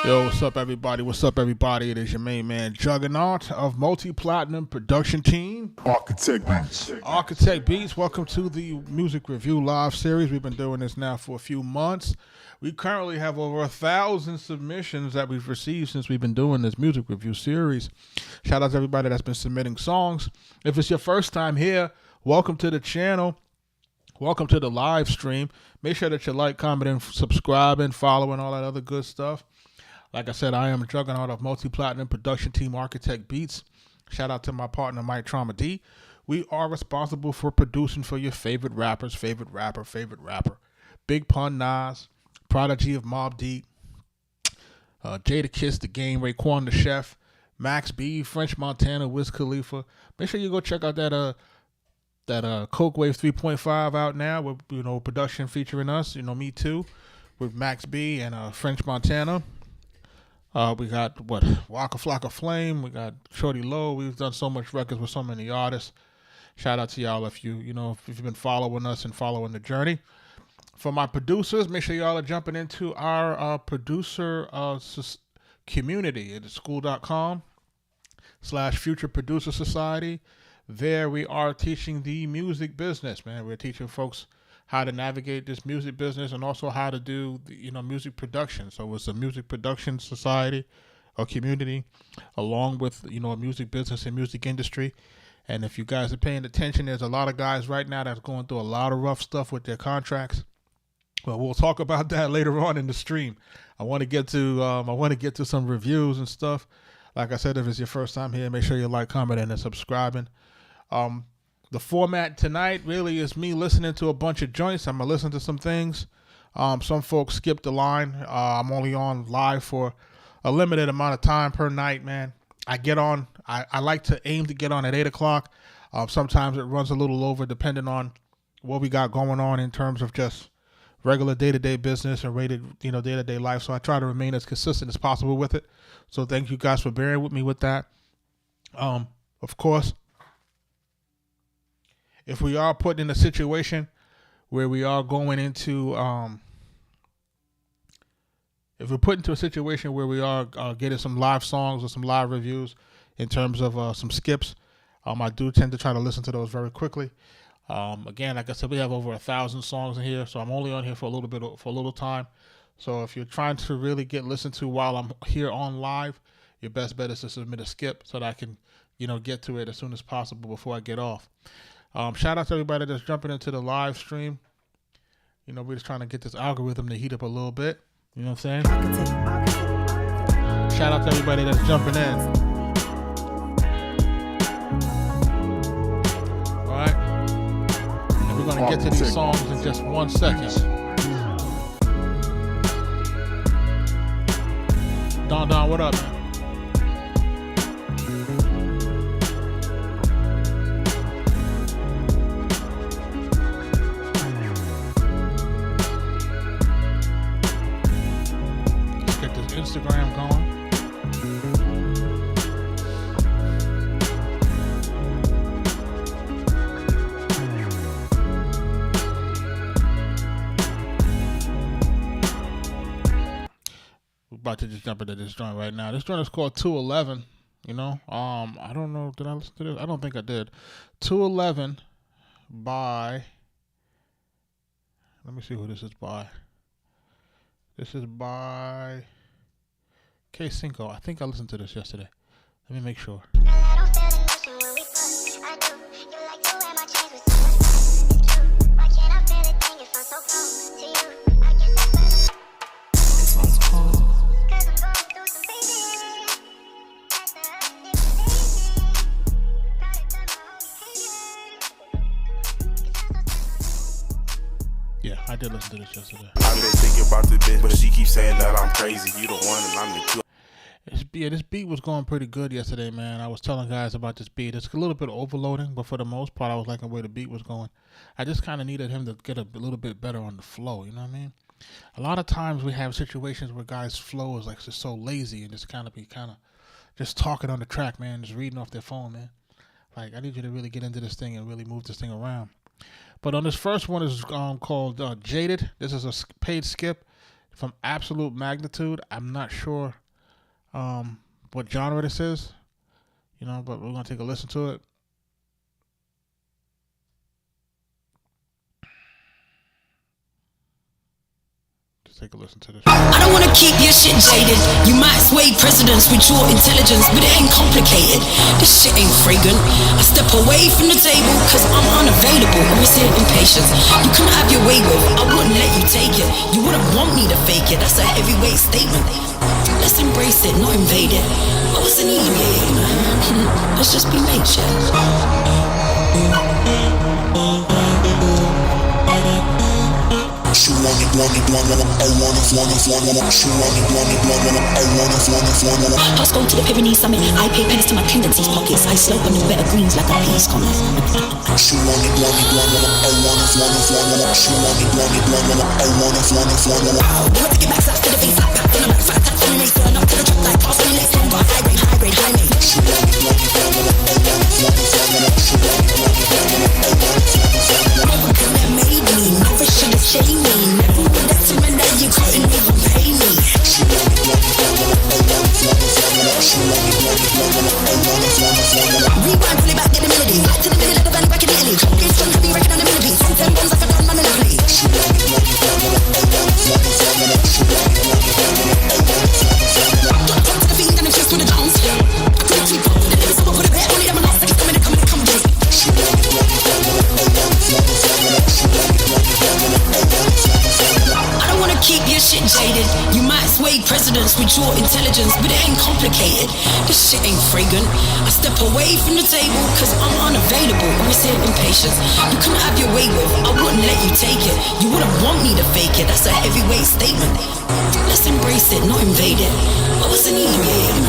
Yo, what's up, everybody? What's up, everybody? It is your main man, Juggernaut of Multi-Platinum Production Team. Arkatech Beatz. Arkatech Beatz. Welcome to the Music Review Live Series. We've been doing this now for a few months. We currently have over 1,000 submissions that we've received since we've been doing this Music Review Series. Shout out to everybody that's been submitting songs. If it's your first time here, welcome to the channel. Welcome to the live stream. Make sure that you like, commenting, subscribing, following, all that other good stuff. Like I said, I am a Juggernaut of Multi-Platinum Production Team Arkatech Beatz. Shout out to my partner, Mike Trauma D. We are responsible for producing for your favorite rappers, favorite rapper. Big Pun Nas, Prodigy of Mobb Deep, Jada Kiss, The Game, Raekwon the Chef, Max B, French Montana, Wiz Khalifa. Make sure you go check out that Coke Wave 3.5 out now with production featuring us, Me Too, with Max B and French Montana. We got Waka Flocka Flame. We got Shorty Low. We've done so much records with so many artists. Shout out to y'all if you've been following us and following the journey. For my producers, make sure y'all are jumping into our producer community at school.com/Future Producer Society. There we are teaching the music business, man. We're teaching folks how to navigate this music business and also how to do music production. So it's a music production society or community along with a music business and music industry. And if you guys are paying attention, there's a lot of guys right now that's going through a lot of rough stuff with their contracts. Well, we'll talk about that later on in the stream. I want to get to some reviews and stuff. Like I said, if it's your first time here, make sure you like, commenting, and subscribing. The format tonight really is me listening to a bunch of joints. I'm going to listen to some things. Some folks skip the line. I'm only on live for a limited amount of time per night, man. I get on. I like to aim to get on at 8 o'clock. Sometimes it runs a little over depending on what we got going on in terms of just regular day-to-day business and rated, day-to-day life. So I try to remain as consistent as possible with it. So thank you guys for bearing with me with that. Of course, if we are put in a situation where we are going into, if we're put into a situation where we are getting some live songs or some live reviews in terms of some skips, I do tend to try to listen to those very quickly. Again, like I said, we have over 1,000 songs in here, so I'm only on here for a little time. So if you're trying to really get listened to while I'm here on live, your best bet is to submit a skip so that I can, get to it as soon as possible before I get off. Shout out to everybody that's jumping into the live stream. We're just trying to get this algorithm to heat up a little bit. You know what I'm saying? Shout out to everybody that's jumping in. All right. And we're going to get to these songs in just 1 second. Don, what up, man? Instagram going. We're about to just jump into this joint right now. This joint is called 211. I don't know. Did I listen to this? I don't think I did. 211 by. Let me see who this is by. This is by K5. I think I listened to this yesterday. Let me make sure. Yeah, I did listen to this yesterday. I've been thinking about the bitch, but she keeps saying that I'm crazy. You the one and I'm the two. This beat was going pretty good yesterday, man. I was telling guys about this beat. It's a little bit overloading, but for the most part, I was liking the way the beat was going. I just kind of needed him to get a little bit better on the flow, you know what I mean? A lot of times we have situations where guys' flow is like just so lazy and just kind of just talking on the track, man, just reading off their phone, man. Like, I need you to really get into this thing and really move this thing around. But on this first one is called Jaded. This is a paid skip. from Absolute Magnitude. I'm not sure what genre this is, but we're gonna take a listen to it. Take a listen to this. I don't wanna keep your shit jaded. You might sway presidents with your intelligence, but it ain't complicated. This shit ain't fragrant. I step away from the table, cause I'm unavailable. I resent impatience. You couldn't have your way with, I wouldn't let you take it. You wouldn't want me to fake it, that's a heavyweight statement. Let's embrace it, not invade it. I wasn't even man. Let's just be nature. She want it, want it, want it, I want it, want it, want it. She want it, want it, want it, I want it, want it, want it. House go to the Pyrenees summit. I pay pennies to my tendencies pockets. I slope on the better greens like a peace comet. She want it, want it, want it, I want it, want it, want it. She want it, want it, want it, I want it, want it, want it. You want to get back slaps to the face, slap back on the back, fat tap on the race, turn up to the truck like pass on the next one, but high grade, high grade, high grade. She want it, want it, want it, I want it, want it, want it. She want it, want it, want it, I want it, want it, want it. Never could have made me, never should have shamed me. Never would have surrendered, you couldn't even pay me. She want it, want it, want it, I want it, want it, want it. She want it, want it, want it, I want it, want it, want it. Rewind, pull it back, get the melody. Back to the middle of the valley, back in Italy. Get strong, heavy, record on the melody. Send them bones, I forgot my monopoly. She want it, want it, want it, I want it, want it, want it. She want it, want it, want it, I want it, want it, want it. Talk to the fiend and the chest with the Jones. I couldn't keep up with the lyrics, so I put a bet on it. I'm a lost, I keep coming, come and She want it, want it, want it, I want it, want it, want it. She want it, want it, want it, I want it, want it, want it. I don't wanna keep your shit jaded. You might sway presidents with your intelligence, but it ain't complicated. This shit ain't fragrant. I step away from the table, cause I'm unavailable. I resent impatience. You couldn't have your way with, I wouldn't let you take it. You wouldn't want me to fake it, that's a heavyweight statement. Let's embrace it, not invade it. I wasn't even man.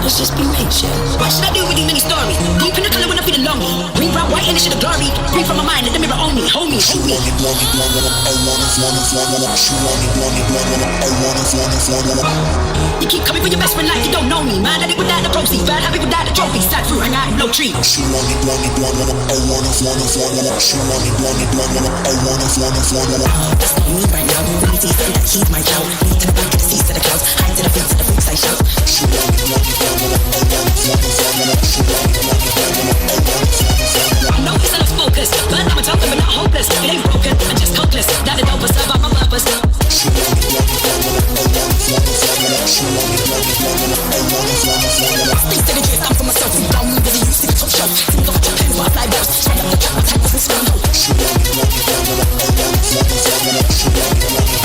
Let's just be nature. What should I do with these many stories? Deep in the color when I feel lonely. Green, brown, white, and the shit of glory. Breathe from my mind, let the mirror own me, hold me, She hold me. want it, want it, want it, I want it, want it, want it. She want it, want it, want it, I want it, want it, want it. You keep coming for your best friend like you don't know me. Mad at it without the proceeds, bad happy without the trophy. Sat through, hang out in low tree. She want it, want it, want it, I want it, want it, want it. She want it, want it, want it, I want it, want it, want it. That's not me right now. We need to say that he's my cow. Lead to the back of the seats to the clouds. High to the feet to the freaks I shout. She want it, want it, want it, I want it, want it, want it. She want it, want it, want it, I want it, want it, want it. I know it's not focus, but I'm a talker but not hopeless. It ain't broken, I'm just hopeless. Not the dopest of all my lovers. She want it, want it, want it, I want it, want it, want it. She want it, want it, want it, I want it, want it, want it. Things to the drift, I'm for myself. We down me with the use to the top shelf. Sing off your pens, but I fly bounce. Straight up the track, my type wasn't strong. She want it, want it, want it, I want it, want it, want it. She want it, want it,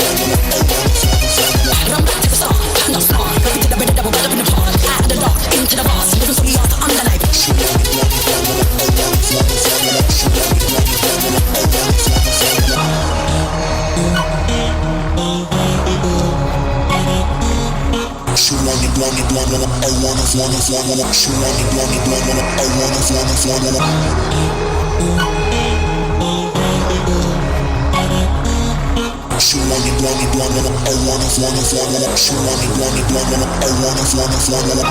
want it, I want it, want it, want it. Run back to the start, no star. Back into the bread, double bread up in the pot. Out of the dark, into the bars. Living so we are the underlife. She want it, want it, want it, I want it, want it, want it. She want it, want it, want it, I want it, want it, want it. She want it, want it, want it, I want it, want it, want it. She want it, want it, want it, I want it, want it, want it. She want it, want it, want it, I want it, want it, want it. She want it, want it, want it, I want it, want it, want it.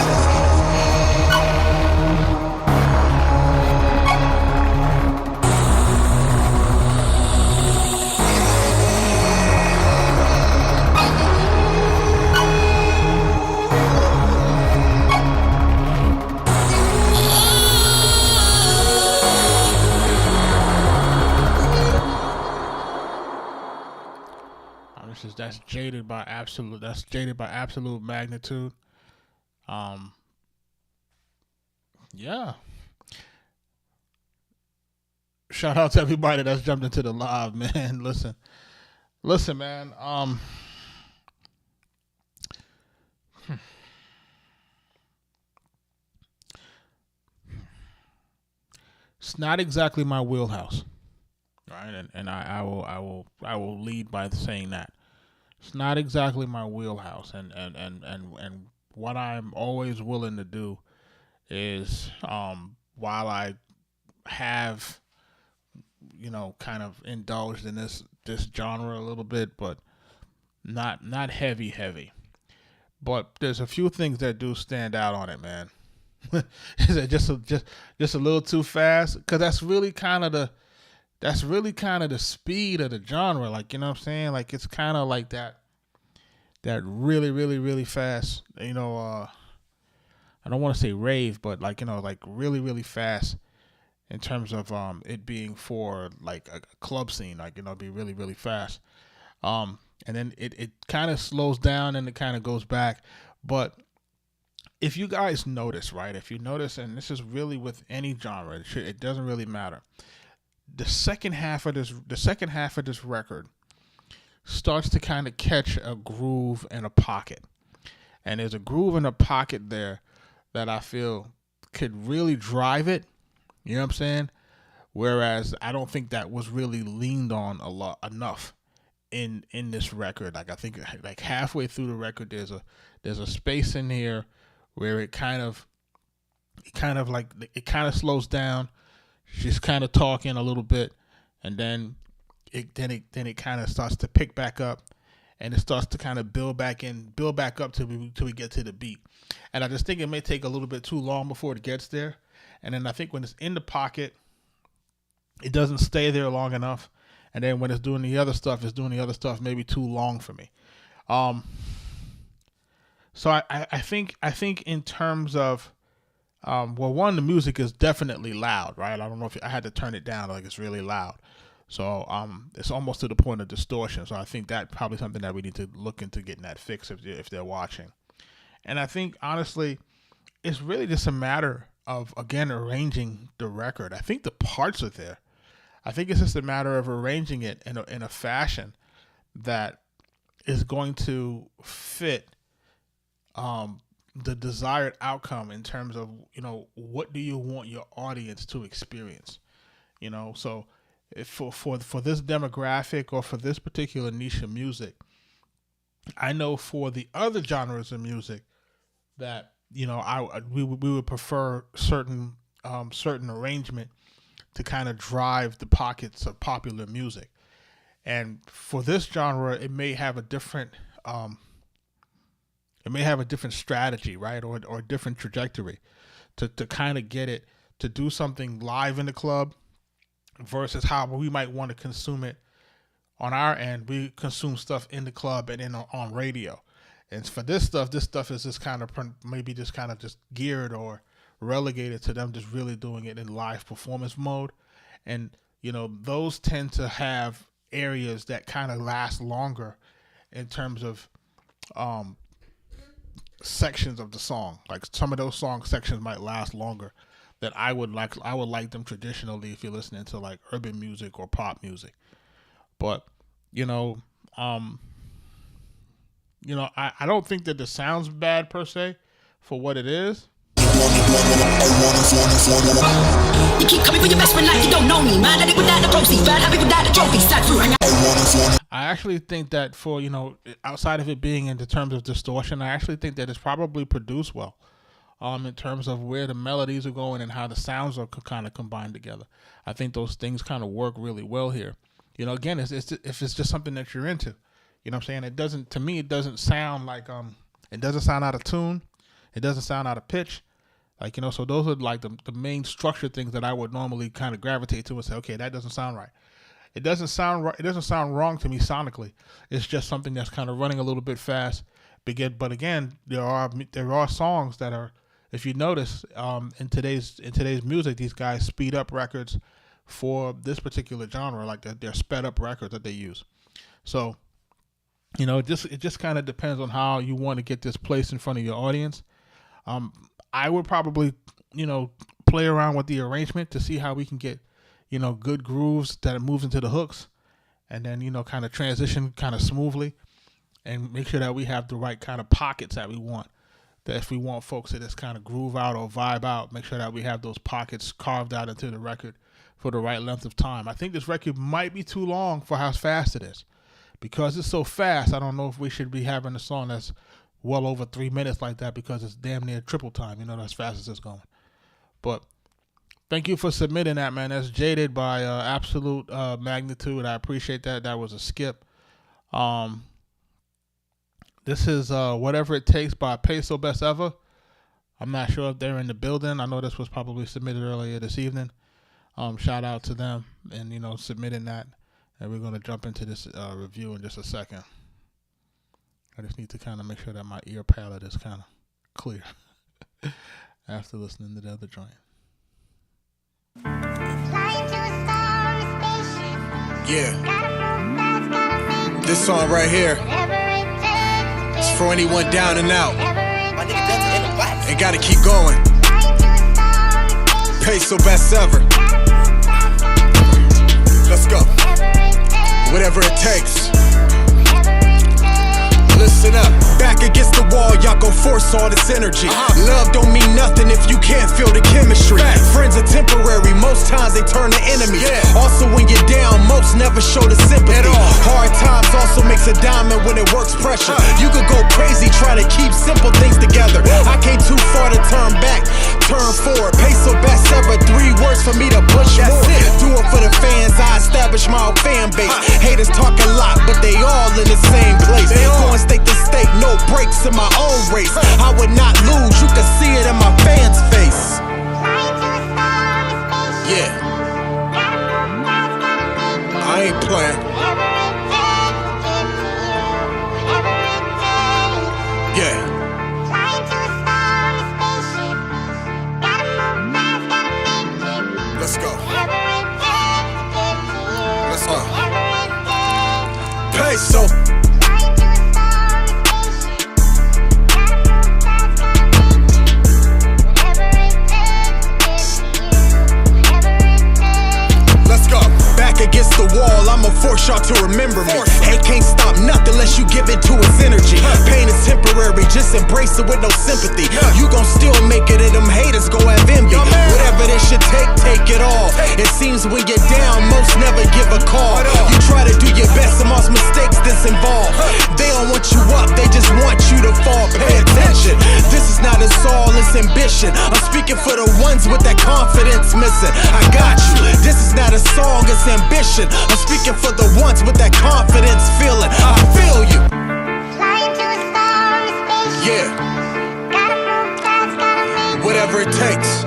That's jaded by absolute. That's jaded by Absolute Magnitude. Yeah. Shout out to everybody that's jumped into the live, man. Listen, man. It's not exactly my wheelhouse, right? And I will lead by saying that. It's not exactly my wheelhouse, and what I'm always willing to do is, while I have, kind of indulged in this genre a little bit, but not heavy. But there's a few things that do stand out on it, man. Is it just a little too fast? Because that's really kind of the speed of the genre. Like, you know what I'm saying? Like, it's kind of like that. that really, really, really fast, I don't want to say rave, but like, like really, really fast in terms of it being for like a club scene, like, be really, really fast. And then it kind of slows down and it kind of goes back. But if you guys notice, right, and this is really with any genre, it doesn't really matter. The second half of this record starts to kind of catch a groove and a pocket. And there's a groove and a pocket there that I feel could really drive it. You know what I'm saying? Whereas I don't think that was really leaned on enough in this record. Like I think like halfway through the record there's a space in here where it kind of slows down. She's kind of talking a little bit, and then it kind of starts to pick back up, and it starts to kind of build back up till we get to the beat. And I just think it may take a little bit too long before it gets there. And then I think when it's in the pocket, it doesn't stay there long enough. And then when it's doing the other stuff, maybe too long for me. So I think in terms of, one, the music is definitely loud, right? I don't know if I had to turn it down, like it's really loud. So it's almost to the point of distortion. So I think that's probably something that we need to look into getting that fixed if they're watching. And I think, honestly, it's really just a matter of, again, arranging the record. I think the parts are there. I think it's just a matter of arranging it in a fashion that is going to fit the desired outcome in terms of, what do you want your audience to experience? So if for this demographic or for this particular niche of music, I know for the other genres of music that, we would prefer certain arrangement to kind of drive the pockets of popular music. And for this genre, it may have a different strategy, right? Or a different trajectory to kind of get it to do something live in the club versus how we might want to consume it on our end. We consume stuff in the club and then on radio. And for this stuff is just kind of maybe just kind of just geared or relegated to them just really doing it in live performance mode. And, those tend to have areas that kind of last longer in terms of sections of the song. Like some of those song sections might last longer than I would like them traditionally if you're listening to like urban music or pop music. But, I don't think that the sound's bad per se for what it is. You keep coming for your best friend like you don't know me. Mad at it without the proceeds, bad happy without the trophy. Sat through. I actually think that for, outside of it being in the terms of distortion, I actually think that it's probably produced well. In terms of where the melodies are going and how the sounds are kind of combined together. I think those things kind of work really well here. Again, if it's just something that you're into, what I'm saying? It doesn't sound like, it doesn't sound out of tune. It doesn't sound out of pitch. Like, so those are like the main structure things that I would normally kind of gravitate to and say, okay, that doesn't sound right. It doesn't sound right. It doesn't sound wrong to me sonically. It's just something that's kind of running a little bit fast. But again, there are songs that are, if you notice, in today's music, these guys speed up records for this particular genre, like they're sped up records that they use. So, it just kind of depends on how you want to get this placed in front of your audience. I would probably, play around with the arrangement to see how we can get, good grooves that it moves into the hooks, and then, kind of transition kind of smoothly, and make sure that we have the right kind of pockets that we want. That if we want folks to just kind of groove out or vibe out, make sure that we have those pockets carved out into the record for the right length of time. I think this record might be too long for how fast it is. Because it's so fast, I don't know if we should be having a song that's well over 3 minutes like that, because it's damn near triple time, as fast as it's going. But thank you for submitting that, man. That's Jaded by Absolute Magnitude. I appreciate that. That was a skip. This is Whatever It Takes by Peso Best Ever. I'm not sure if they're in the building. I know this was probably submitted earlier this evening. Shout out to them and, submitting that. And we're going to jump into this review in just a second. I just need to kind of make sure that my ear palette is kind of clear after listening to the other joint. Yeah. This song right here is for anyone down and out. And gotta keep going. Peso best ever. Let's go. Whatever it takes. Listen up, back against the wall, y'all gon' force all this energy. Love don't mean nothing if you can't feel the chemistry. Friends are temporary, most times they turn to enemies. Also when you're down, most never show the sympathy. Hard times also makes a diamond when it works pressure. You could go crazy trying to keep simple things together. I came too far to turn back, turn forward. Peso best ever, 3 words for me to push more. Do it for the fans, I establish my own fan base. Haters talk a lot, but they all in the same place. Going state to state, no breaks in my own race. I would not lose, you can see it in my fans' face. Yeah, I ain't playing. Yeah. Let's go. Let's go. Peso. Against the wall, I'ma force y'all to remember me. Hate can't stop nothing unless you give it to its energy. Pain is temporary, just embrace it with no sympathy. You gon' still make it and them haters gon' have envy. Whatever this should take it all. It seems when you're down, most never give a call. You try to do your best and most mistakes that's involved. They don't want you up, they just want you to fall. Pay attention, this is not a song, it's ambition. I'm speaking for the ones with that confidence missing. I got you, this is not a song, it's ambition. I'm speaking for the ones with that confidence feeling. I feel you. Yeah. Whatever it takes.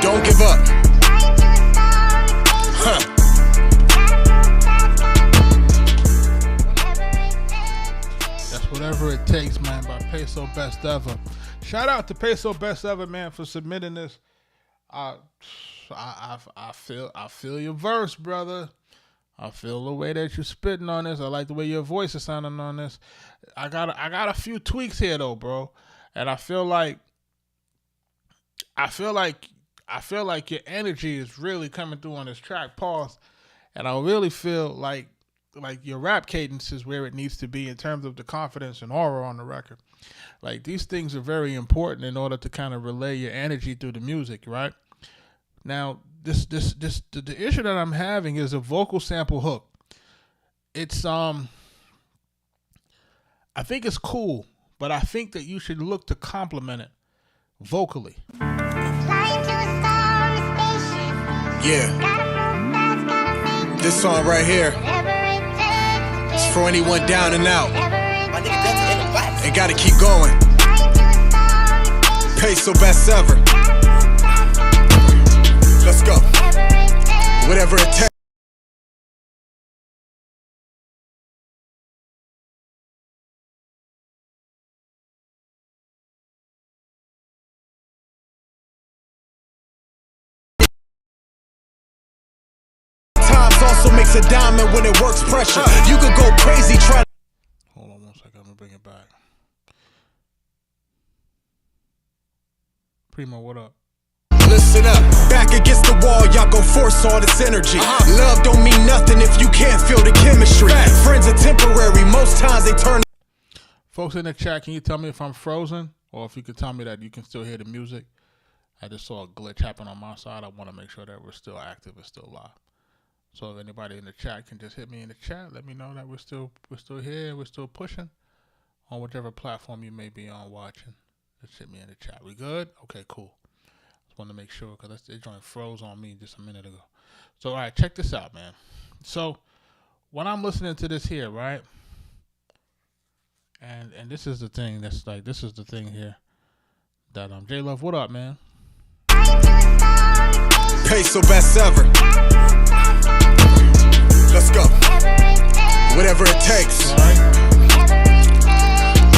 Don't give up. Huh. That's Whatever It Takes, man, by Peso Best Ever. Shout out to Peso Best Ever, man, for submitting this. I feel your verse, brother. I feel the way that you're spitting on this. I like the way your voice is sounding on this. I got a few tweaks here though, bro. And I feel like your energy is really coming through on this track. Pause. And I really feel like your rap cadence is where it needs to be in terms of the confidence and aura on the record. Like, these things are very important in order to kind of relay your energy through the music, right? Now, the issue that I'm having is a vocal sample hook. It's I think it's cool, but I think that you should look to complement it vocally. Yeah. This song right here is for anyone down and out. And gotta keep going. Peso best ever. Let's go. Whatever it takes. Times also makes a diamond when it works pressure. You could go crazy trying. Hold on 1 second, I'm gonna bring it back. Primo, what up? Listen up, back against the wall, y'all gon' force all this energy. Love don't mean nothing if you can't feel the chemistry. Friends are temporary, most times they turn. Folks in the chat, can you tell me if I'm frozen? Or if you could tell me that you can still hear the music? I just saw a glitch happen on my side. I want to make sure that we're still active and still live. So if anybody in the chat can just hit me in the chat, let me know that we're still here, we're still pushing on whichever platform you may be on watching. Just hit me in the chat. We good? Okay, cool. Just want to make sure because it joint froze on me just a minute ago. So all right, check this out, man. So when I'm listening to this here, right? And this is the thing that's like, this is the thing here that J Love, what up, man? Peso best ever. Let's go. whatever it takes. All right.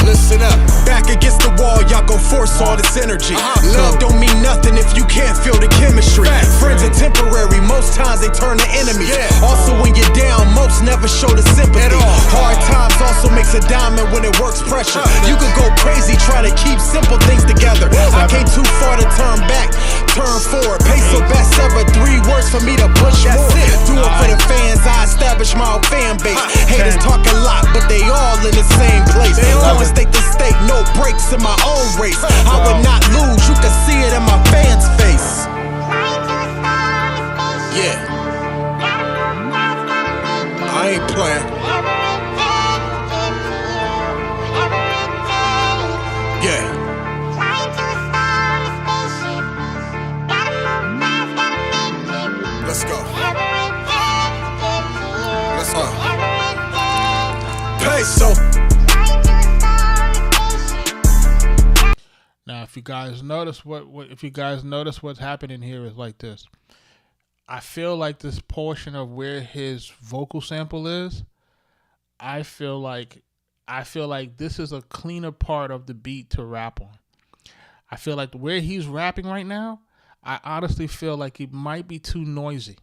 Listen up. Back against the wall, y'all go force all this energy. Love don't mean nothing if you can't feel the chemistry. Friends are temporary, most times they turn to enemies. Also when you're down, most never show the sympathy. Hard times also makes a diamond when it works pressure. You could go crazy trying to keep simple things together. I came too far to turn back, turn forward. Peso best ever, 3 words for me to push more. Do it for the fans, I establish my own fan base. Haters talk a lot, but they all in the same place. Going state to state, no breaks in my own race. I would not lose, you can see it in my fans' face. Yeah, I ain't playing. Yeah. Let's go. Let's go. Peso. Now, if you guys notice what's happening here is like this. I feel like this portion of where his vocal sample is, I feel like this is a cleaner part of the beat to rap on. I feel like where he's rapping right now, I honestly feel like it might be too noisy.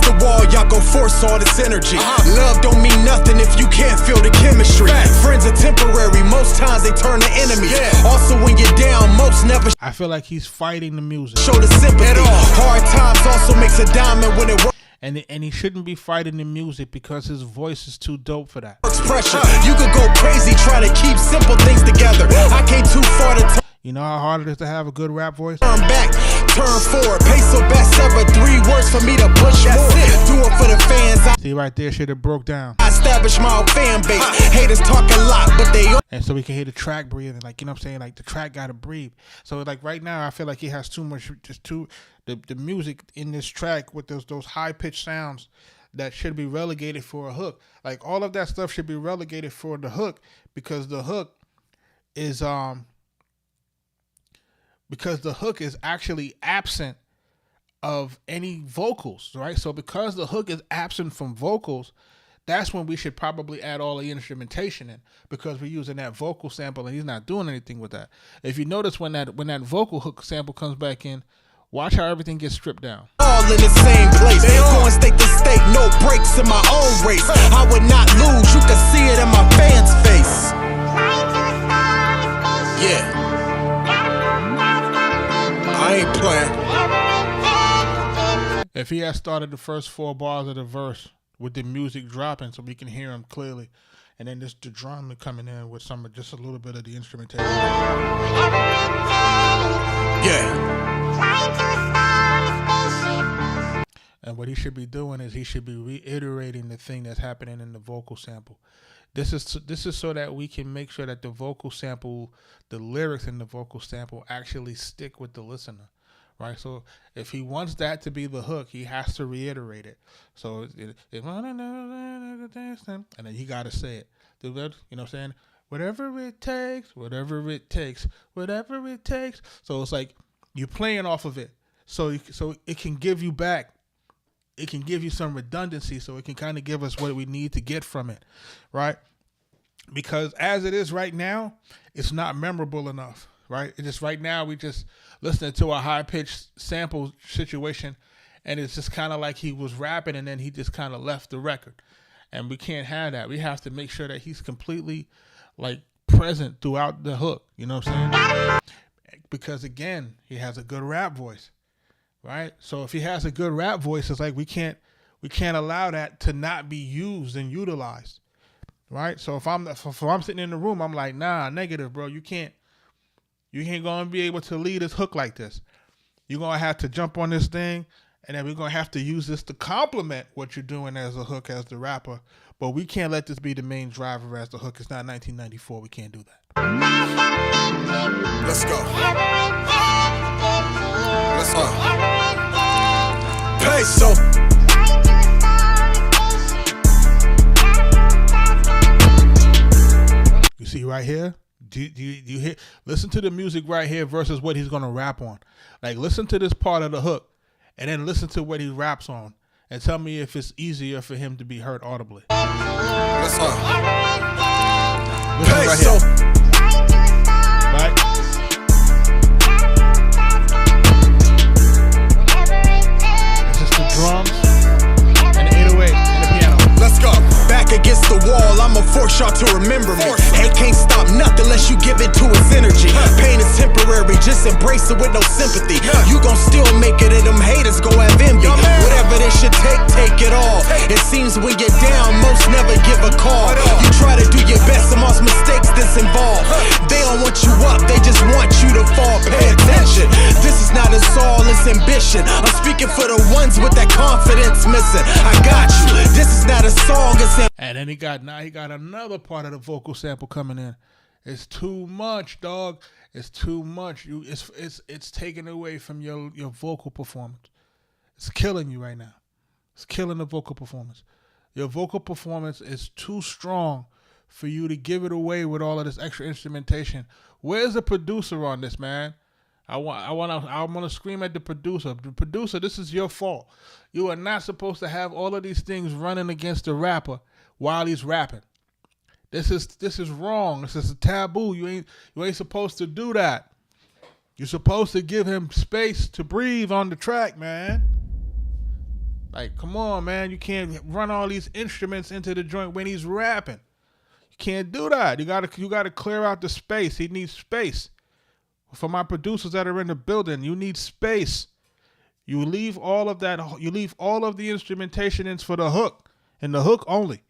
The wall, y'all go force all this energy. Love don't mean nothing if you can't feel the chemistry. Friends are temporary, most times they turn to enemies. Also when you're down, most never I feel like he's fighting the music. show the sympathy. Hard times also makes a diamond when it works. And he shouldn't be fighting the music because his voice is too dope for that. Pressure. You could go crazy trying to keep simple things together. I came too far to You know how hard it is to have a good rap voice? turn back, turn forward. Peso best ever, 3 words for me to push more. Do it for the fans. I See right there, shit, it broke down. establish my own fan base. Haters talk a lot, but they all And so we can hear the track breathing, like, you know what I'm saying? Like, the track got to breathe. So, like, right now, I feel like he has too much, the music in this track with those high-pitched sounds that should be relegated for a hook. Like, all of that stuff should be relegated for the hook because the hook is, actually absent of any vocals, right? So because the hook is absent from vocals, that's when we should probably add all the instrumentation in because we're using that vocal sample and he's not doing anything with that. If you notice when that vocal hook sample comes back in, watch how everything gets stripped down. all in the same place. Going state to state, no breaks in my own race. I would not lose, you can see it in my fans' face. Yeah, I ain't playing. If he had started the first 4 bars of the verse with the music dropping so we can hear him clearly, and then just the drum coming in with just a little bit of the instrumentation. Yeah. And what he should be doing is he should be reiterating the thing that's happening in the vocal sample. This is so that we can make sure that the vocal sample, the lyrics in the vocal sample actually stick with the listener. Right, so if he wants that to be the hook, he has to reiterate it. So and then he got to say it. You know what I'm saying? Whatever it takes, whatever it takes, whatever it takes. So it's like you're playing off of it. So it can give you back. It can give you some redundancy. So it can kind of give us what we need to get from it, right? Because as it is right now, it's not memorable enough. Right? It just right now we just listening to a high pitched sample situation, and it's just kind of like he was rapping and then he just kind of left the record, and we can't have that. We have to make sure that he's completely like present throughout the hook. You know what I'm saying? Because again, he has a good rap voice, right? So if he has a good rap voice, it's like we can't allow that to not be used and utilized, right? So if I'm sitting in the room, I'm like, nah, negative, bro. You ain't gonna be able to lead this hook like this. You're gonna have to jump on this thing, and then we're gonna have to use this to complement what you're doing as a hook as the rapper. But we can't let this be the main driver as the hook. It's not 1994. We can't do that. Let's go. Let's go. Peso. You see right here? Do you hear? Listen to the music right here versus what he's gonna rap on. Like listen to this part of the hook, and then listen to what he raps on, and tell me if it's easier for him to be heard audibly. Let's go. Listen Hey, right so here. Right? It's just the drums and the 808 and the piano. let's go. Back against the wall, I'ma force y'all to remember me. Hate can't stop nothing unless you give it to its energy. Pain is temporary, just embrace it with no sympathy. You gon' still make it and them haters gon' have envy. Whatever they should take it all. It seems when you're down, most never give a call. You try to do your best amongst mistakes that's involved. They don't want you up, they just want you to fall. Pay attention. This is not a soul, it's ambition. I'm speaking for the ones with that confidence missing. I got you. This is not a song, it's And then he got another part of the vocal sample coming in. It's too much, dog. It's too much. It's taken away from your vocal performance. It's killing you right now. It's killing the vocal performance. Your vocal performance is too strong for you to give it away with all of this extra instrumentation. Where's the producer on this, man? I want to scream at the producer. The producer, this is your fault. You are not supposed to have all of these things running against the rapper while he's rapping. This is wrong. This is a taboo. You ain't supposed to do that. You're supposed to give him space to breathe on the track, man. Like, come on, man. You can't run all these instruments into the joint when he's rapping. You can't do that. You gotta clear out the space. He needs space. For my producers that are in the building, you need space. You leave all of that. You leave all of the instrumentation in for the hook, and the hook only.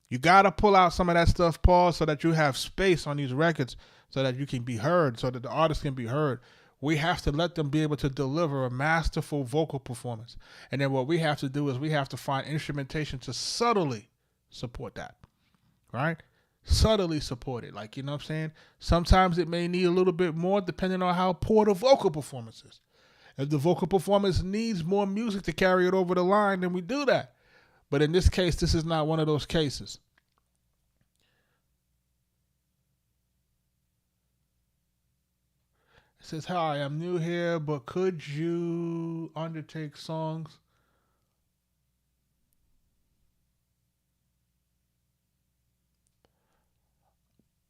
You gotta pull out some of that stuff, Paul, so that you have space on these records, so that you can be heard, so that the artist can be heard. We have to let them be able to deliver a masterful vocal performance, and then what we have to do is we have to find instrumentation to subtly support that, right? Subtly support it, like, you know what I'm saying? Sometimes it may need a little bit more depending on how poor the vocal performance is. If the vocal performance needs more music to carry it over the line, then we do that. But in this case, this is not one of those cases. It says, hi, I'm new here, but could you undertake songs?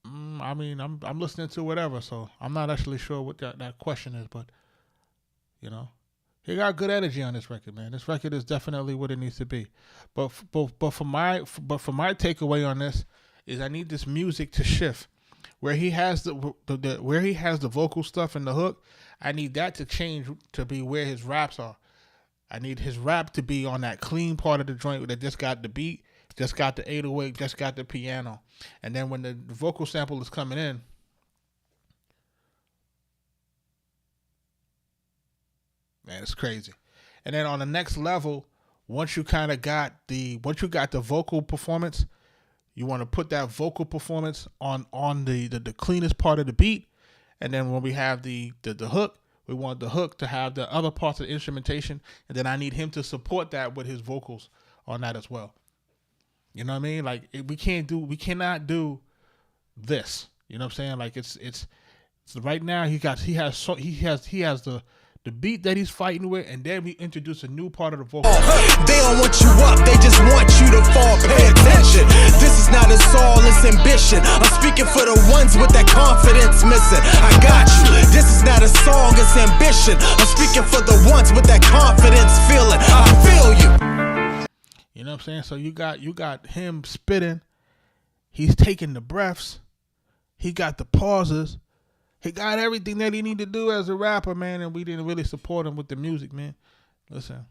I mean, I'm listening to whatever, so I'm not actually sure what that question is, but you know, he got good energy on this record, man. This record is definitely what it needs to be. But for my takeaway on this is I need this music to shift. Where he has the vocal stuff and the hook, I need that to change to be where his raps are. I need his rap to be on that clean part of the joint that just got the beat, just got the 808, just got the piano. And then when the vocal sample is coming in, man, it's crazy. And then on the next level, once you got the vocal performance, you want to put that vocal performance on the cleanest part of the beat. And then when we have the hook, we want the hook to have the other parts of the instrumentation. And then I need him to support that with his vocals on that as well. You know what I mean? Like, we cannot do this. You know what I'm saying? Like, it's right now he has the beat that he's fighting with, and then we introduce a new part of the vocal. they don't want you up, they just want you to fall. Pay attention. This is not a soul, it's ambition. I'm speaking for the ones with that confidence missing. I got you. This is not a song, it's ambition. I'm speaking for the ones with that confidence feeling. I feel you. You know what I'm saying? So you got him spitting. He's taking the breaths. He got the pauses. He got everything that he need to do as a rapper, man, and we didn't really support him with the music, man. Listen,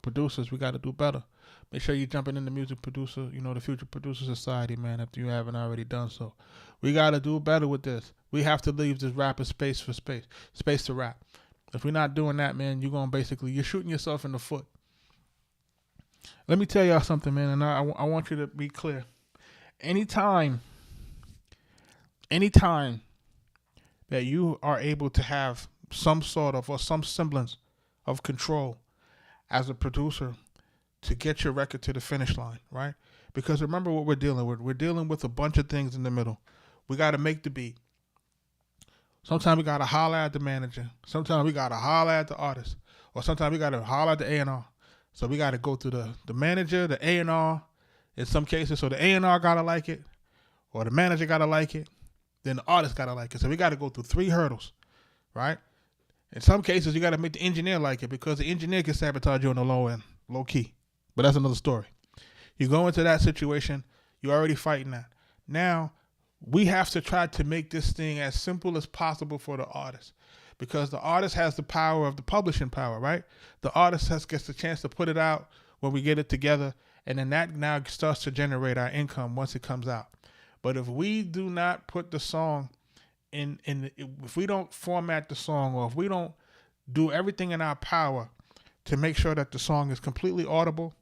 producers, we got to do better. Make sure you're jumping in the music producer, the Future Producer Society, man, if you haven't already done so. We got to do better with this. We have to leave this rapper space to rap. If we're not doing that, man, you're shooting yourself in the foot. Let me tell y'all something, man, and I want you to be clear. Anytime that you are able to have some sort of or some semblance of control as a producer to get your record to the finish line, right? Because remember what we're dealing with. We're dealing with a bunch of things in the middle. We got to make the beat. Sometimes we got to holler at the manager. Sometimes we got to holler at the artist. Or sometimes we got to holler at the A&R. So we got to go through the manager, the A&R in some cases. So the A&R got to like it, or the manager got to like it, then the artist got to like it. So we got to go through 3 hurdles, right? In some cases, you got to make the engineer like it, because the engineer can sabotage you on the low end, low key. But that's another story. You go into that situation, you're already fighting that. Now, we have to try to make this thing as simple as possible for the artist, because the artist has the power of the publishing power, right? The artist gets the chance to put it out when we get it together, and then that now starts to generate our income once it comes out. But if we do not put the song if we don't format the song, or if we don't do everything in our power to make sure that the song is completely audible,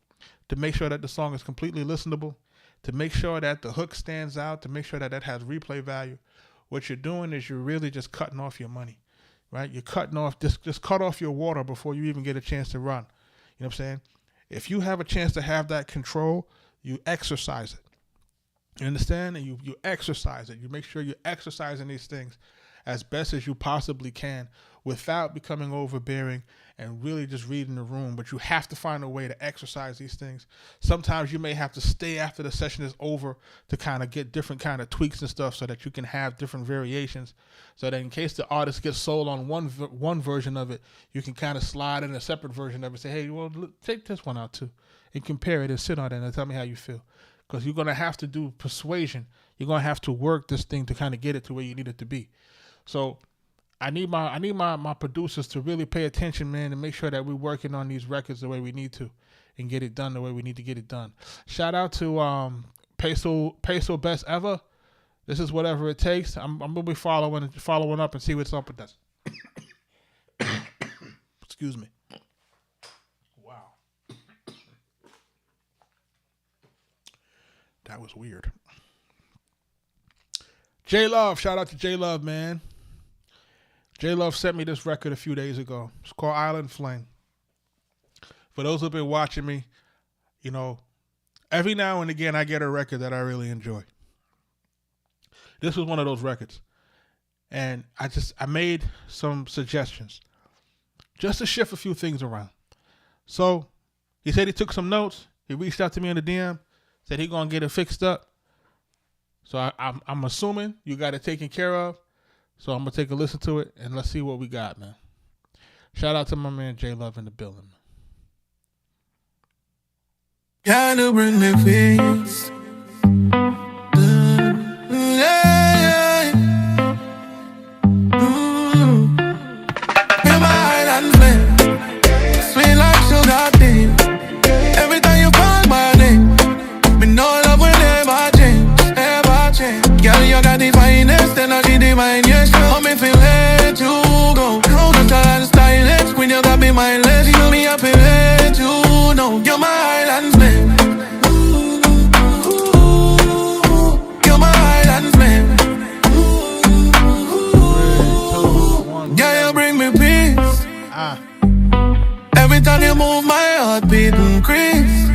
to make sure that the song is completely listenable, to make sure that the hook stands out, to make sure that that has replay value, what you're doing is you're really just cutting off your money, right? You're cutting off, just cut off your water before you even get a chance to run. You know what I'm saying? If you have a chance to have that control, you exercise it. You understand? And you exercise it. You make sure you're exercising these things as best as you possibly can without becoming overbearing and really just reading the room. But you have to find a way to exercise these things. Sometimes you may have to stay after the session is over to kind of get different kind of tweaks and stuff so that you can have different variations. So that in case the artist gets sold on one version of it, you can kind of slide in a separate version of it and say, hey, well, take this one out too, and compare it and sit on it and tell me how you feel. Because you're going to have to do persuasion. You're going to have to work this thing to kind of get it to where you need it to be. So I need my producers to really pay attention, man, and make sure that we're working on these records the way we need to and get it done the way we need to get it done. Shout out to Peso Best Ever. This is whatever it takes. I'm going to be following up and see what's up with this. Excuse me. That was weird. J Love, shout out to J Love, man. J Love sent me this record a few days ago. It's called Island Flame. For those who've been watching me, you know, every now and again I get a record that I really enjoy. This was one of those records. And I made some suggestions just to shift a few things around. So he said he took some notes. He reached out to me in the DM. Said he gonna get it fixed up. So I'm assuming you got it taken care of. So I'm gonna take a listen to it and let's see what we got, man. Shout out to my man J Love in the building. Gotta bring me peace. You're my island flame, sweet like sugar tea. Every time you call my name, me know love will never change, never change. Girl, you got the finest energy divine, you show me feel let you go. Just a stylist, when you got me mindless, you me happy let you know. You're my island flame. You're my island flame. Yeah, you bring me peace. Every time you move, my heart beat increase.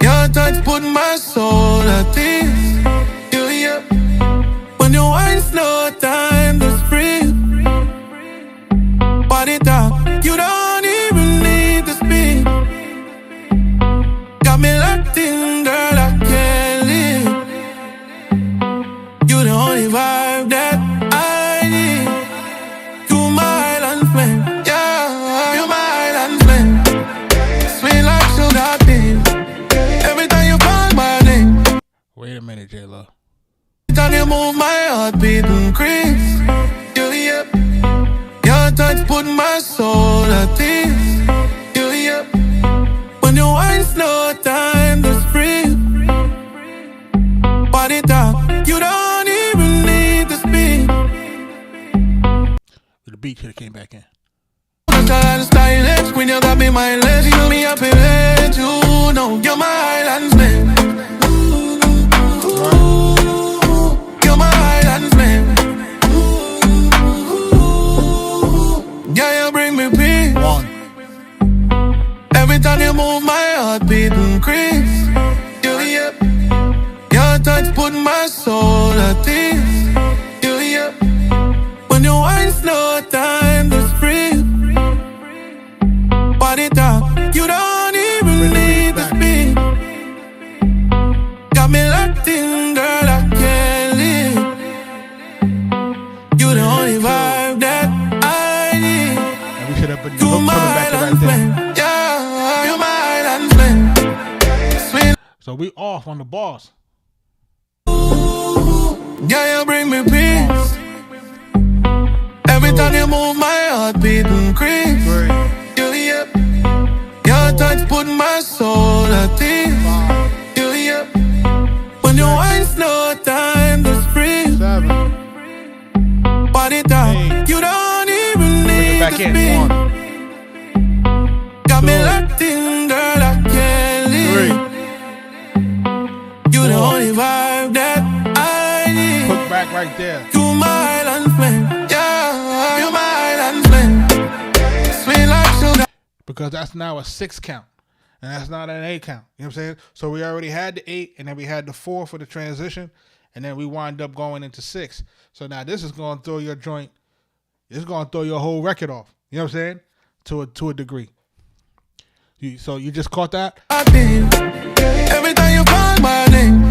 Your touch put my soul at ease. When you wine slow, time to breathe. Body talk, you don't even need to speak. Got me locked in, girl, I can't leave. You the only vibe that I need. You my island flame, yeah. You my island flame, sweet like sugar tea. Every time you call my name. Wait a minute, J Love. Every time you move, my heart beat increase. Your touch put my soul at ease. When you wine slow, time to breathe. Body talk, you don't even need to speak. The beat should have came back in. Stylist, when you got me mindless, you me happy let you know. You're my island flame. You're my island flame. Yeah, you bring me peace. Every time you move, my heart beat increase. Your touch put my soul at ease. When you wine slow, time to breathe. Body talk. So we off on the boss. Yeah, you bring me peace. Every time you move, my heart beat increase. Yeah. Your touch put my soul at ease. Yeah. When you waste no time to freeze. Body time, you don't even need to speak. Got me locked in, girl, I can't leave. You the only vibe that I need. Put back right there. You my island flame, yeah. You my island flame. Sweet like sugar. Because that's now a 6 count. And that's not an 8 count. You know what I'm saying? So we already had the 8, and then we had the 4 for the transition, and then we wind up going into 6. So now this is going to throw your joint. It's going to throw your whole record off. You know what I'm saying? To a degree. So you just caught that? Every time you call my name,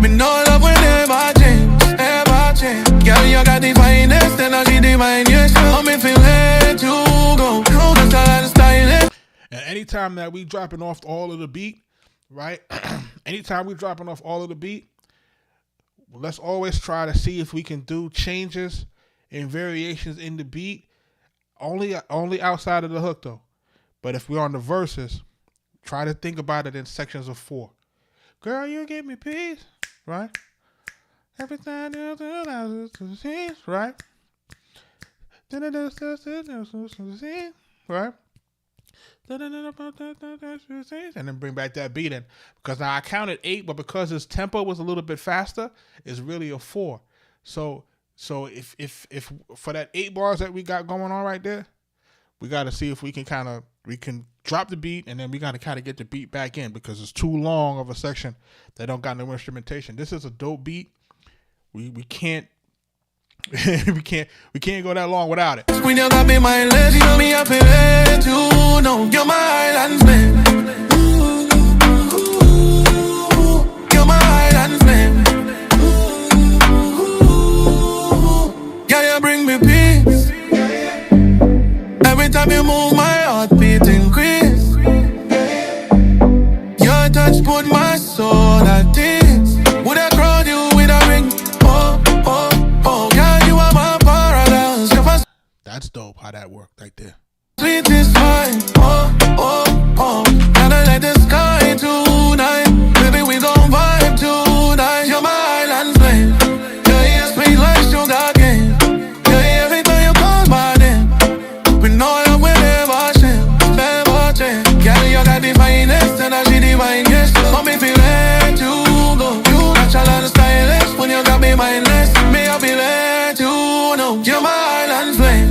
me know love will never change, ever change. Girl, you got the finest energy, divine. You show me feel let you go. That's all I'm styling. And anytime that we dropping off all of the beat, right? Anytime we dropping off all of the beat, let's always try to see if we can do changes and variations in the beat, only outside of the hook though. But if we're on the verses, try to think about it in sections of 4. Girl, you give me peace, right? Every time you do that, right? Right? And then bring back that beat in. Because now I counted 8, but because his tempo was a little bit faster, it's really a 4. So if for that 8 bars that we got going on right there, we got to see if we can drop the beat, and then we got to kind of get the beat back in, because it's too long of a section that don't got no instrumentation. This is a dope beat. We can't we can't go that long without it. When you got me mindless, you know me up in bed, you know you're my island flame. You're my island flame. Yeah, you bring me peace. Every time you move, my heartbeat increase. Your touch put my soul at ease. Would I crown you with a ring? Oh, yeah, you are my paradise. You're my That's dope how that worked right there. sweetest wine. Oh, gotta let the sky tonight. Baby, we gon' vibe tonight. You're my island flame. Yeah, you sweet like sugar cane. Yeah, every time you call my name, we know that we'll never change. Girl, you got the finest energy, divine. Yes, so me feel let you go. You natural and stylish. When you got me mindless, me I feel let you know. You're my island flame.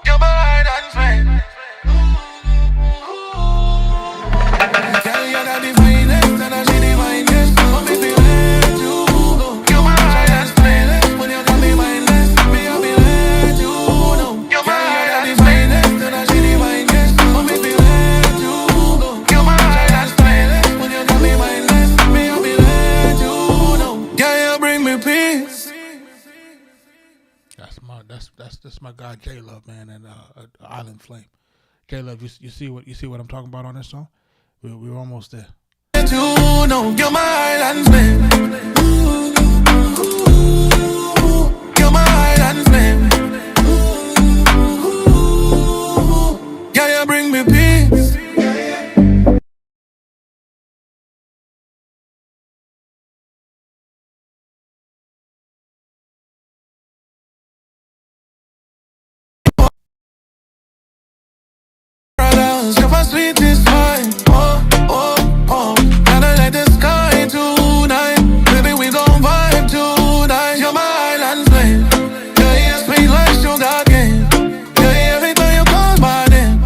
You're my island flame. Girl, you got the finest energy, divine. Yes, so me feel let you go. You're my island flame. When you got me mindless, me I feel let you know. You're my island finest energy, divine. Yes, so me feel let you go. You're my island flame. When you got me mindless, me I feel let you know. Yeah, you bring me peace. That's my guy J Love, man, and Island Flame. J Love, you see what I'm talking about on this song? We're almost there. You know you're my island flame. You're my island flame. Yeah, you bring me peace. You're my sweetest wine. Oh, gotta let the sky tonight. Baby, we gon' vibe tonight. You're my island flame. Yeah, you sweet like sugar cane. Yeah, every time you call my name,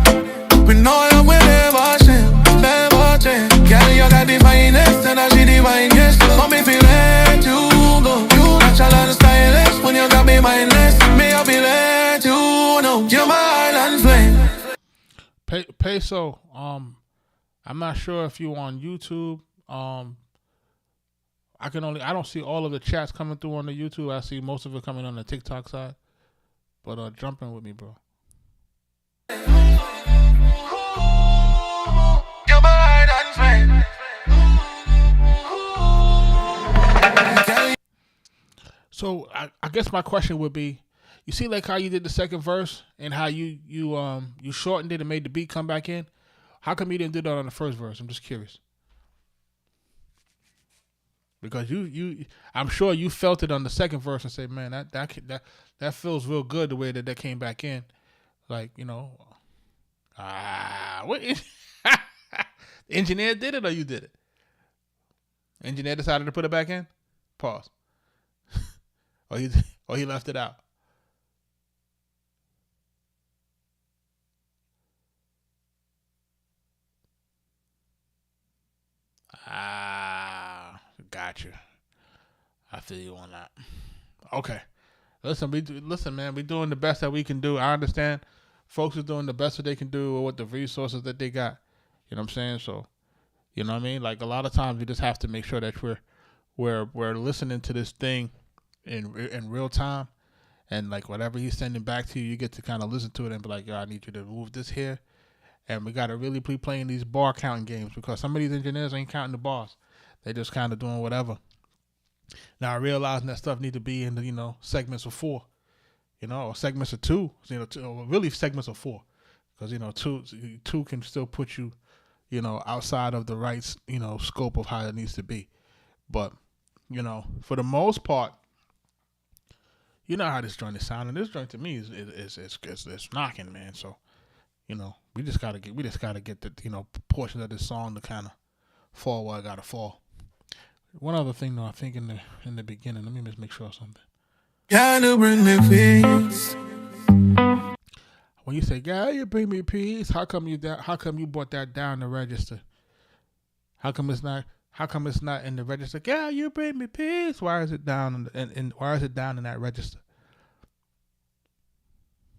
we know that we'll never change. Girl, you got the finest energy, divine. Yes, so me feel let you go. You natural and stylish. When you got me mindless, me I feel let you know. You're my island flame. Peso, I'm not sure if you on YouTube. I don't see all of the chats coming through on the YouTube. I see most of it coming on the TikTok side. But jump in with me, bro. I guess my question would be, you see like how you did the second verse and how you shortened it and made the beat come back in? How come you didn't do that on the first verse? I'm just curious. Because I'm sure you felt it on the second verse and said, man, that feels real good the way that came back in. Like, what? The engineer did it or you did it? Engineer decided to put it back in? Pause. or he left it out. Gotcha. I feel you on that. Okay. Listen, man, we're doing the best that we can do. I understand folks are doing the best that they can do with the resources that they got. You know what I'm saying? So, you know what I mean? Like a lot of times we just have to make sure that we're listening to this thing in real time, and like whatever he's sending back to you, you get to kind of listen to it and be like, yo, I need you to move this here. And we got to really be playing these bar counting games because some of these engineers ain't counting the bars. They just kind of doing whatever. Now, realizing that stuff need to be in the, segments of 4, or segments of 2, or really segments of 4. Because, two can still put you, outside of the right, scope of how it needs to be. But, for the most part, you know how this joint is sounding. This joint to me is knocking, man. So, we just gotta get the, portions of this song to kind of fall where I gotta fall. One other thing though, I think in the beginning, let me just make sure of something. Yeah, you bring me peace. When you say, "Yeah, you bring me peace," how come you brought that down the register? How come it's not in the register? Yeah, you bring me peace. Why is it down in why is it down in that register?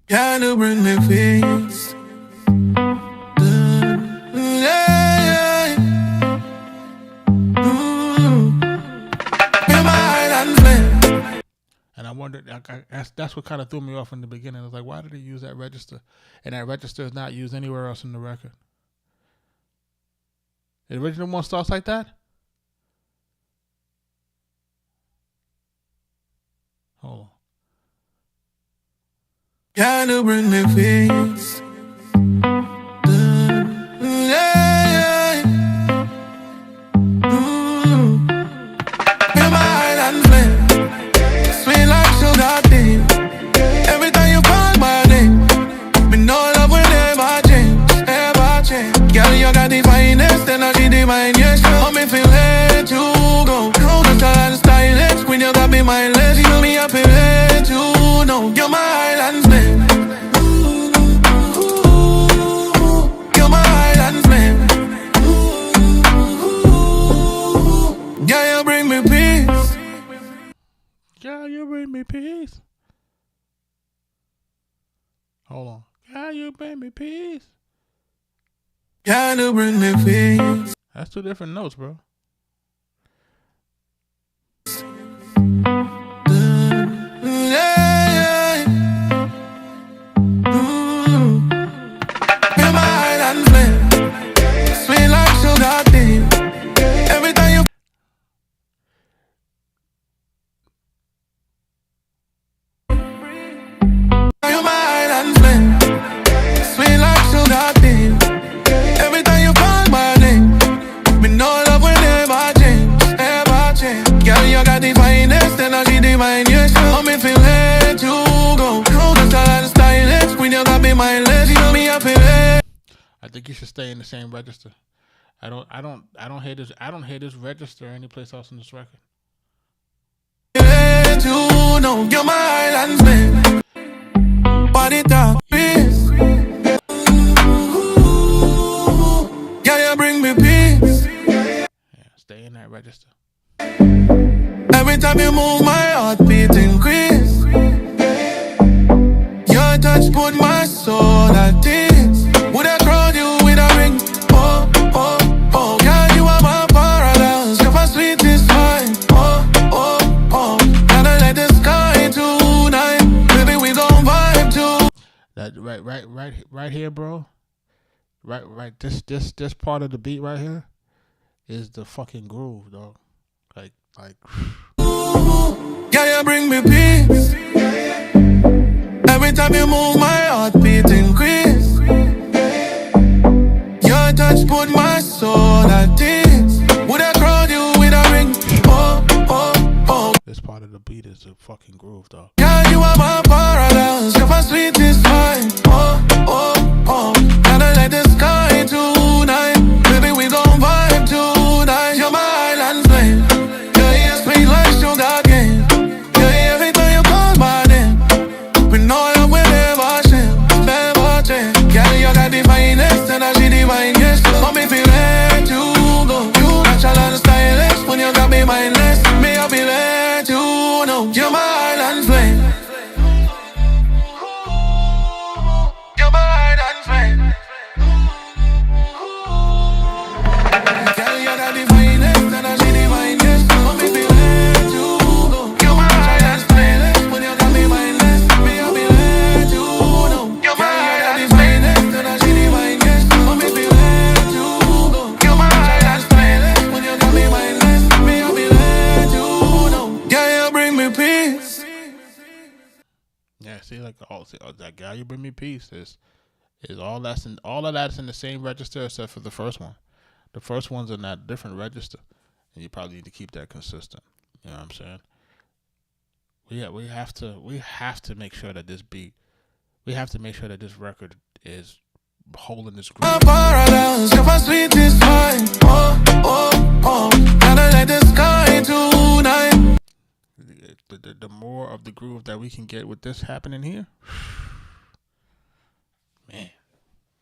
Yeah, you bring me peace. And I wondered, that's what kind of threw me off in the beginning. I was like, why did they use that register? And that register is not used anywhere else in the record. The original one starts like that? Hold on. Can you bring me peace? Every time you call my name, me know love will never change, never change. Girl, you got the finest energy, divine, yes. How me feel let you go. Just a stylish, when you got me mindless, you me happy let you know. You're my island's man. You're my island's man. Yeah, you bring me peace. Yeah, you bring me peace. Hold on. Can you bring me peace? Can you bring me peace? That's 2 different notes, bro. You're my island flame, sweet like sugar tea. Every time you You're my island flame, sweet like sugar tea. Every time you call my name, me know love will never change, never change. Girl, you got the finest energy, divine, yes. How me feel let you go. Just a stylish, when you got me mindless, you me happy. I think you should stay in the same register. I don't hear this register anyplace else in this record. Let you know you're my island's man. Body talk, peace. Yeah, you bring me peace. Yeah, stay in that register. Every time you move, my heartbeat increase. Your touch put my soul at ease. Would I crown you with a ring? Oh, oh, oh. Yeah, you are my paradise. You're my sweetest wine. Oh, oh, oh. Gotta let the sky tonight. Baby, we gon' vibe too. That right here, bro. Right. This part of the beat right here is the fucking groove, dog. Like. Yeah, Girl, you bring me peace. Every time you move, my heartbeat increase. Your touch put my soul at ease. Would I crown you with a ring? Oh, oh, oh. This part of the beat is a fucking groove, though. Yeah, you are my paradise. You're my sweetest wine. Oh, oh, oh. Gotta let the sky tonight. Baby, we gon' vibe tonight. You're my island flame. Yeah, you're sweet like sugar cane. Yeah, every time you call my name, we know that we'll never change, never change. Girl, you got the finest energy, divine, yes. Got me feel let you go. You natural and stylish when you got me mindless. Me, I'll be let you know. You're my island flame. You're my island flame. Girl, you got the finest energy, divine, yes. Got me feel let you go. You're my island stylish when you got me mindless. Me, I'll be let you know. You're my island finest energy, divine, yes. Got me feel let you go. You're my island stylish when you got me mindless. Me, I'll be let you know. Yeah, you bring me peace. Yeah, see, like, that guy, you bring me peace. Is all of that's in the same register except for the first one. The first one's in that different register, and you probably need to keep that consistent. You know what I'm saying? We have to make sure that this beat, we have to make sure that this record is holding this groove. My paradise, you're my sweetest wine. Oh, oh, oh. Gotta let the sky tonight. The more of the groove that we can get with this happening here, man,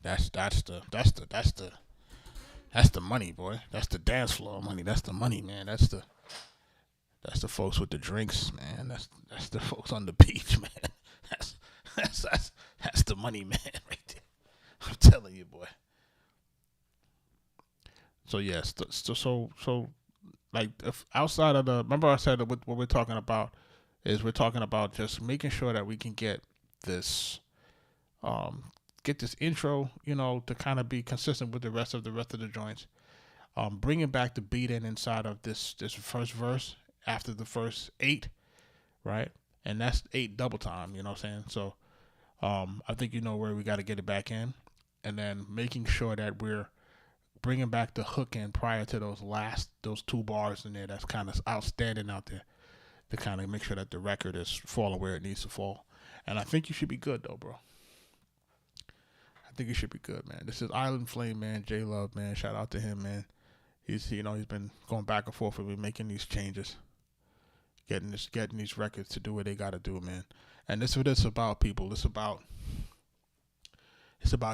that's the money, boy. That's the dance floor money. That's the money, man. That's the folks with the drinks, man. That's the folks on the beach, man. That's the money, man, right there. I'm telling you, boy. So yes, so like, if outside of the, remember I said that what we're talking about is we're talking about just making sure that we can get this intro, to kind of be consistent with the rest of the joints. Bringing back the beat inside of this first verse after the first 8, right? And that's 8 double time, you know what I'm saying? So I think you know where we got to get it back in, and then making sure that we're bringing back the hook in prior to those 2 bars in there that's kind of outstanding out there, to kind of make sure that the record is falling where it needs to fall. And I think you should be good, though, bro. I think you should be good, man. This is Island Flame, man. J Love, man. Shout out to him, man. He's been going back and forth with me, making these changes, getting these records to do what they got to do, man. And this is what it's about, people. It's about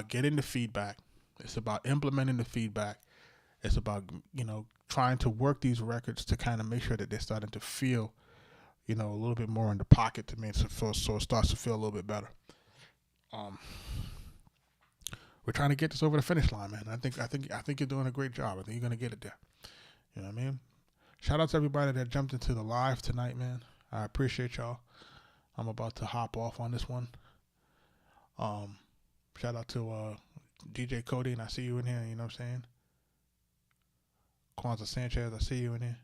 getting the feedback. It's about implementing the feedback. It's about, trying to work these records to kind of make sure that they're starting to feel, a little bit more in the pocket to me, so it starts to feel a little bit better. We're trying to get this over the finish line, man. I think you're doing a great job. I think you're gonna get it there. You know what I mean? Shout out to everybody that jumped into the live tonight, man. I appreciate y'all. I'm about to hop off on this one. Shout out to DJ Cody, and I see you in here. You know what I'm saying? Kwanzaa Sanchez, I see you in here.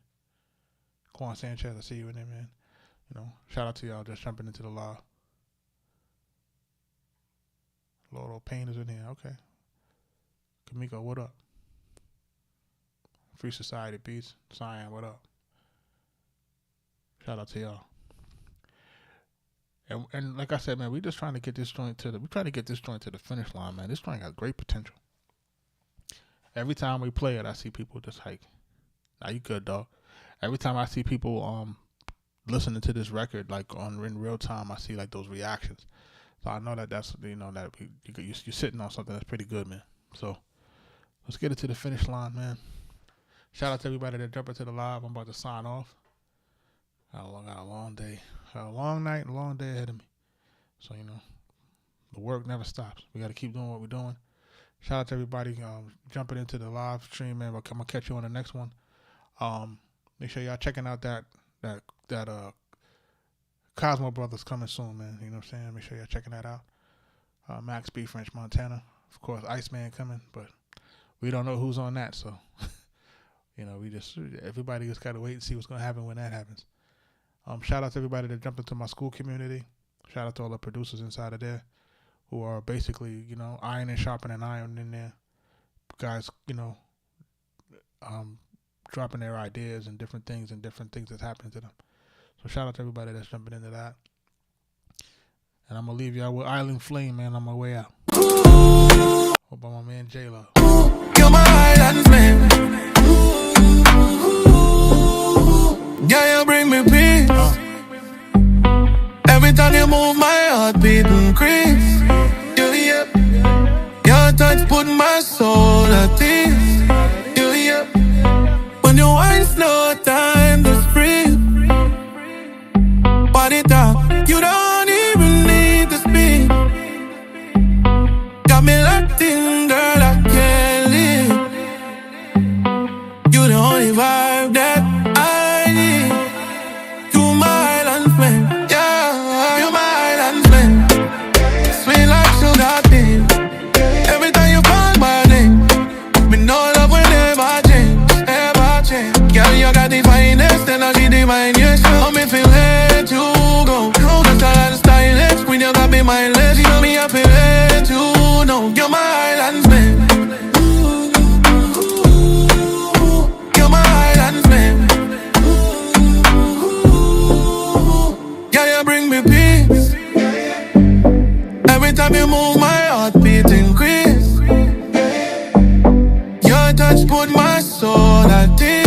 Quan Sanchez, I see you in there, man. Shout out to y'all just jumping into the live. Lord Payne is in here. Okay. Kamiko, what up? Free Society Beats. Cyan, what up? Shout out to y'all. And like I said, man, we just trying to get this joint to the finish line, man. This joint got great potential. Every time we play it, I see people just like, nah, you good, dog. Every time I see people listening to this record, like in real time, I see like those reactions. So I know that's that you're sitting on something that's pretty good, man. So let's get it to the finish line, man. Shout out to everybody that jumped into the live. I'm about to sign off. Got a long day, got a long night, and a long day ahead of me. So the work never stops. We got to keep doing what we're doing. Shout out to everybody jumping into the live stream, man. I'm gonna catch you on the next one. Make sure y'all checking out that Cosmo Brothers coming soon, man. You know what I'm saying? Make sure y'all checking that out. Max B, French Montana. Of course, Iceman coming, but we don't know who's on that, so everybody just gotta wait and see what's gonna happen when that happens. Shout out to everybody that jumped into my school community. Shout out to all the producers inside of there who are basically, iron and sharpening iron in there. Guys, dropping their ideas and different things that's happening to them. So shout out to everybody that's jumping into that. And I'm going to leave y'all with Island Flame, man, on my way out. Hope by my man J-Lo. You're my island flame. Yeah, you bring me peace. Every time you move, my heart beat increase. Yeah. Your touch put my soul at ease. Yeah. When you wine slow, time to breathe. Body talk, you don't even need to speak. Got me locked in, girl, I can't leave. You the only vibe that I need. You my island flame, yeah. You my island flame. Sweet like sugar cane. Every time you call my name, me know love will never change, never change. Girl, you got the finest energy, divine, you show me feel let you go. Cause I stylish, when you got me mindless, you me up and let you know. You're my island flame. You're my island flame. Yeah, you bring me peace. Every time you move, my heartbeat increase. Your touch put my soul at ease.